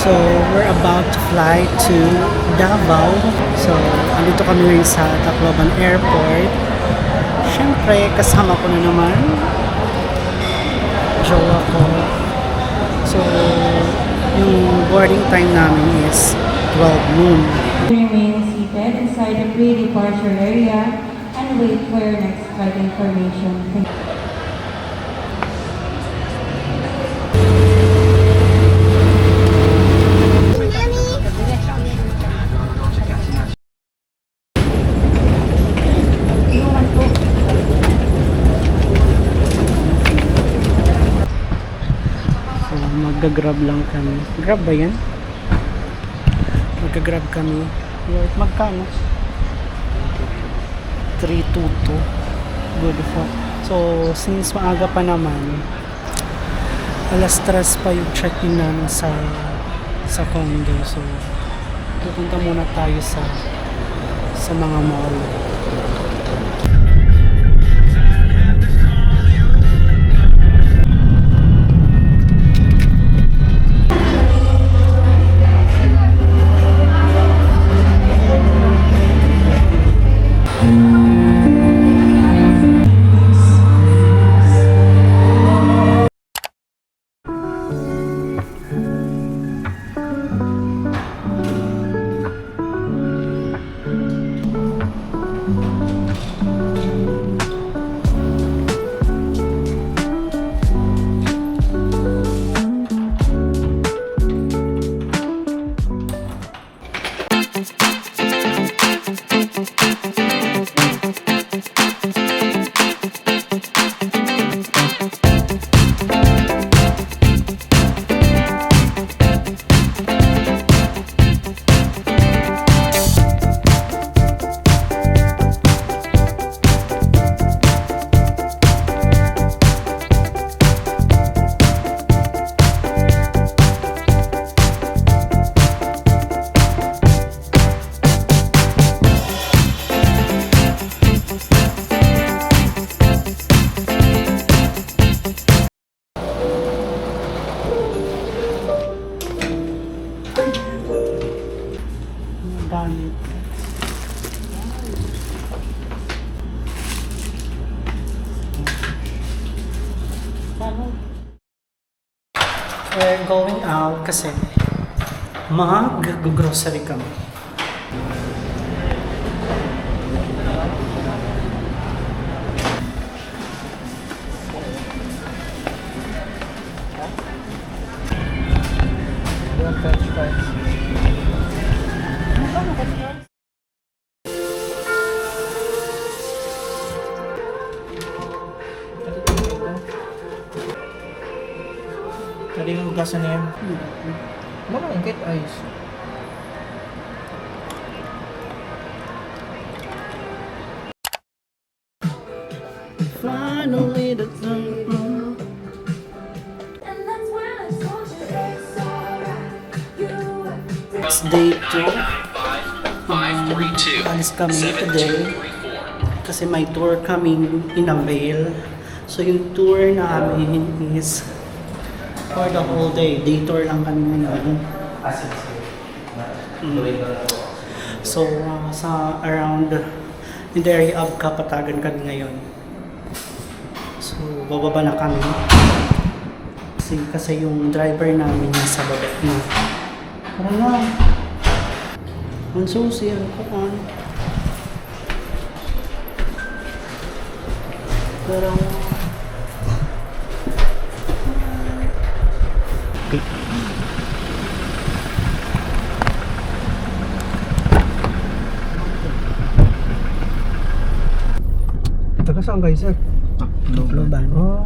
So, we're about to fly to Davao. So, andito kami ngayon sa Tacloban Airport. Siyempre, kasama ko na naman jowa ko. So, yung boarding time namin is 12 noon. Remain seated inside the pre-departure area and wait for your next flight information. Thank you. Magga-grab lang kami. Grab ba yan? Magga-grab kami. Magkano? 322. Good for. So, since maaga pa naman, alas 3 pa yung check-in namin sa condo. So, pupunta muna tayo sa mga mall. We're going out kasi mag-grocery kami. Tadi yung hugasan na yan. Wala yung kahit ayos. Finally, the it's day 2. Alis kami today kasi may tour kaming in-avail. So yung tour namin is for the whole day. Day tour lang kami ngayon. So, sa around in the area of Kapatagan kami ngayon. So, bababa na kami. Kasi yung driver namin nasa baba na. Tara na. Ang susi, ano ko an. Pero, okay. Taga saan kayo, sir? Tacloban. Oh.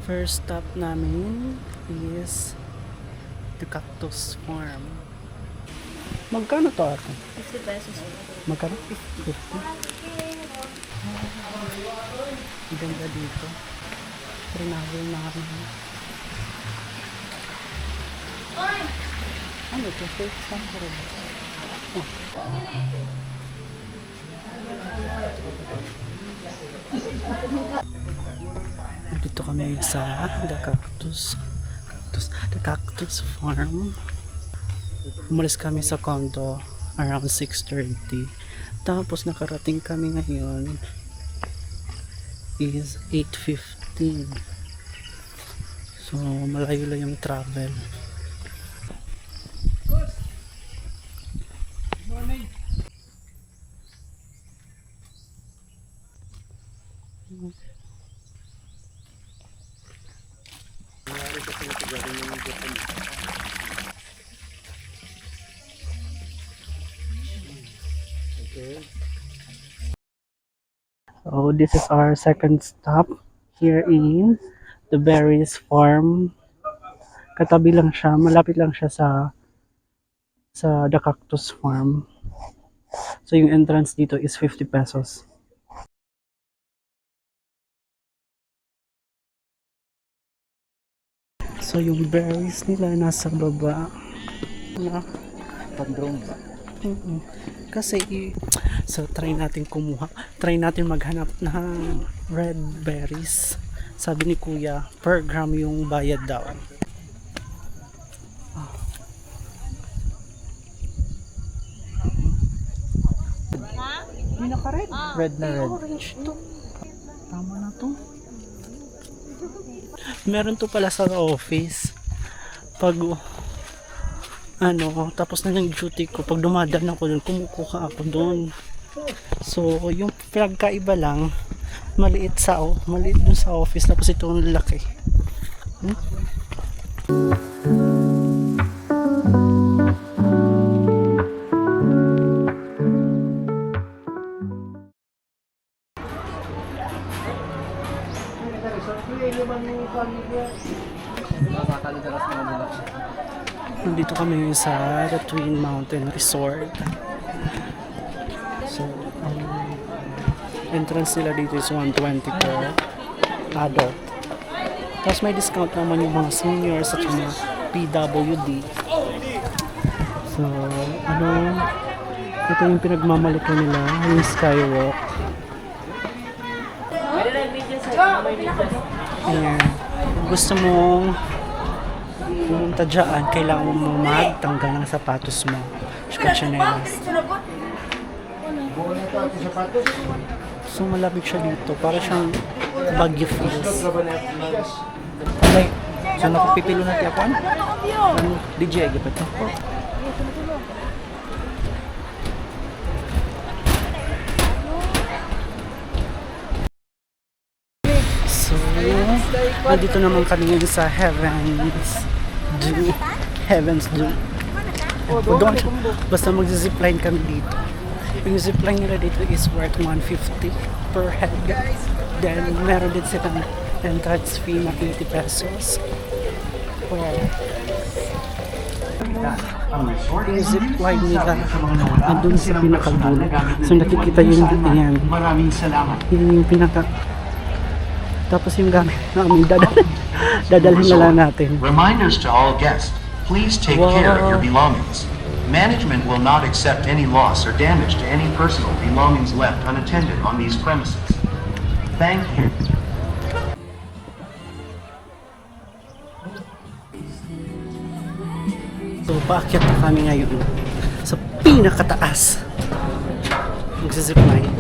First stop namin is the Cactus Farm. Magkano to ate? 50 pesos. Magkano? 50. Ang ganda dito. Rinawin na kami. Ano ito? Fake sample ba? Oh. Dito kami sa The Cactus Farm. Umalis kami sa condo around 6:30. Tapos nakarating kami ngayon is 8:15. So malayo lang yung travel. So this is our second stop here in the Berries Farm. Katabi lang siya, malapit lang siya sa The Cactus Farm. So yung entrance dito is 50 pesos. So yung berries nila nasa baba. Na Pag-drone ba? Kasi so try natin kumuha. Try natin maghanap ng red berries. Sabi ni Kuya, per gram yung bayad daw. Hindi naka-red. Red na red. Orange to. Tama na to. Meron to pala sa office. Pag tapos na yung duty ko, pag dumadaan ako doon, kumukuha ako doon. So, yung pinagkaiba lang, maliit dun sa office, tapos ito ang laki. Nandito kami sa the Twin Mountain Resort. So, entrance nila dito is 120 per adult. Tapos may discount naman yung mga seniors at mga PWD. So, ito yung pinagmamalaki nila, yung skywalk. Ayan. Kung gusto mong pumunta dyan, kailangan mo magtanggal ng sapatos mo. Tsaka chanelas. So malapit siya dito. Para siyang Baguio Falls. Okay. So nakapipilo natin ako? Ano? DJ, gapat to? So, nandito naman kami ngayon sa Heaven's Due. Doon, basta mag-zipline kami dito. Yung zipline nila dito is worth 150 per head. Then, meron din silang entrance fee na 80 pesos. Well, yung zipline nila andun sa pinakadulo. So, nakikita yun yan. Maraming salamat. Yun yung pinaka... Tapos yung gamit namin, dadalhin na lang natin. Reminders to all guests, please take care of your belongings. Management will not accept any loss or damage to any personal belongings left unattended on these premises. Thank you. So, paakyat na kami ngayon sa pinakataas. Magsizipline.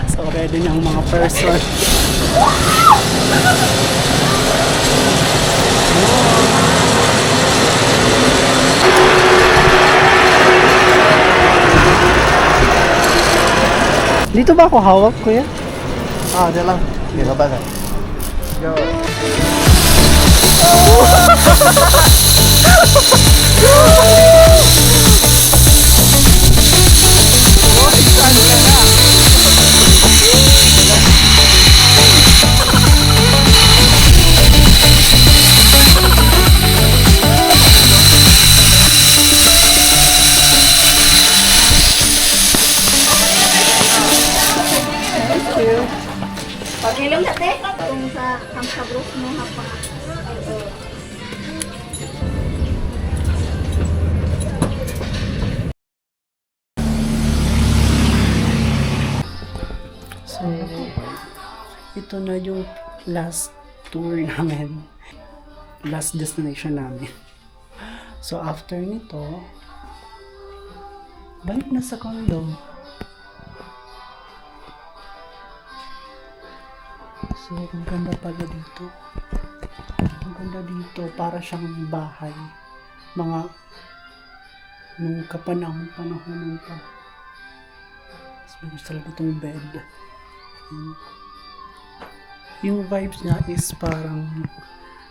So, ready na ang mga person. Dito ba ako hawak, kuya? Diyan lang. Hindi ka ba na? Go. sa group mo hapa. So, ito na yung last tour namin. Last destination namin. So, after nito, balik na sa condo. So, ang ganda pala dito. Ang ganda dito. Para siyang bahay. Mga nung panahon pa. Mas bagus talaga itong bed. Yung vibes niya is parang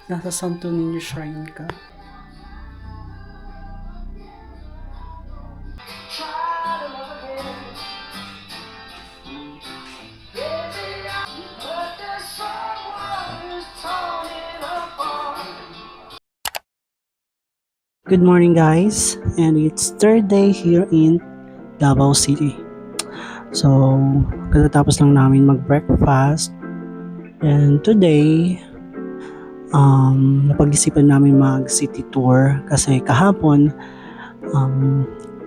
nasa Santo Niño Shrine ka. Good morning guys, and it's third day here in Davao City. So, katatapos lang namin mag-breakfast, and today napag-isipan namin mag-city tour kasi kahapon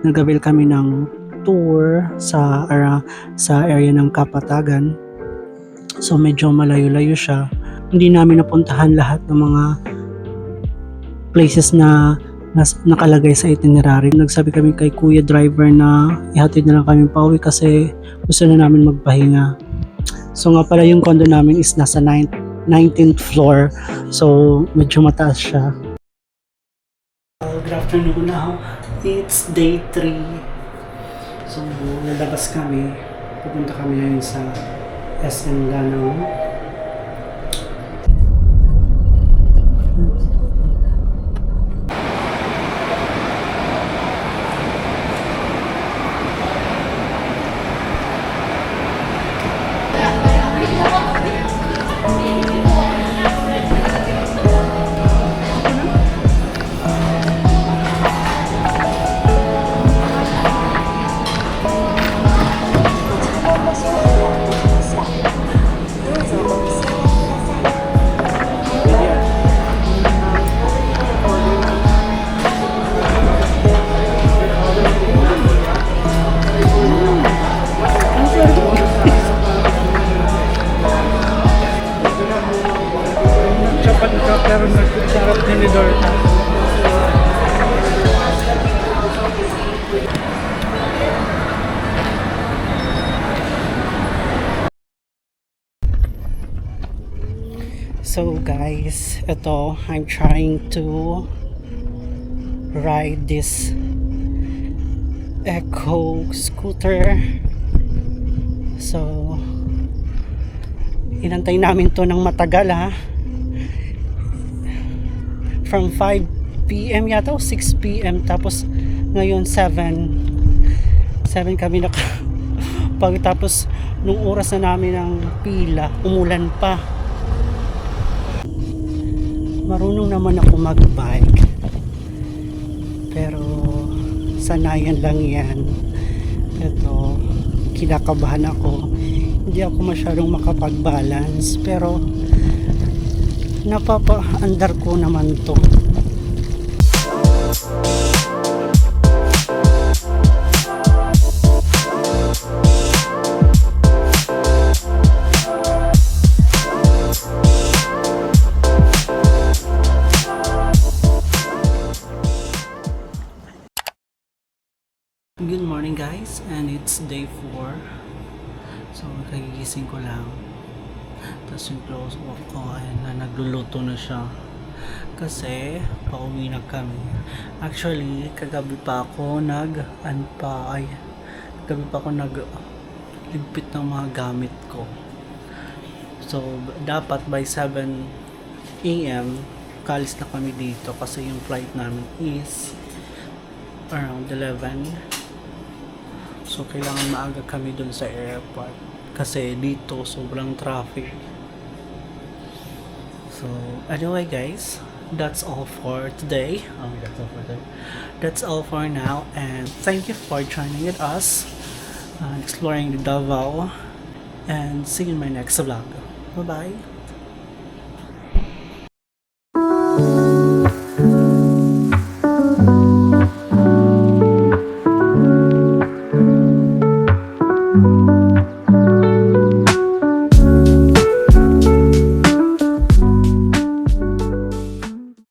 nag-avail kami ng tour sa area ng Kapatagan. So, medyo malayo-layo siya. Hindi namin napuntahan lahat ng mga places na nakalagay sa itinerary. Nagsabi kami kay kuya driver na ihatid na lang kami pauwi kasi gusto na namin magpahinga. So nga pala yung condo namin is nasa 19th floor. So medyo mataas siya. Good afternoon now. It's day 3. So lalabas kami. Pupunta kami ngayon sa SM Lanao. Pero nagsarap din ni Dorta. So guys, ito, I'm trying to ride this Echo scooter. So, inantay namin to ng matagal ha. From 5 p.m. yata o 6 p.m. Tapos ngayon 7 kami pagkatapos nung oras na namin ng pila, umulan pa. Marunong naman ako mag-bike. Pero sanayan lang yan. Ito, kinakabahan ako. Hindi ako masyadong makapag-balance. Pero napapa-andar ko naman to. Good morning guys, and it's day 4. So kagigising ko lang. Tapos yung close walk ko ay na nagluluto na siya kasi pauwi na kami. Actually kagabi pa ako ligpit ng mga gamit ko. So dapat by 7 AM kalis na kami dito kasi yung flight namin is around 11. So kailangan maaga kami dun sa airport kasi dito sobrang traffic. So anyway guys, that's all for today. That's all for now, and thank you for joining with us exploring the Davao, and see you in my next vlog. Bye bye.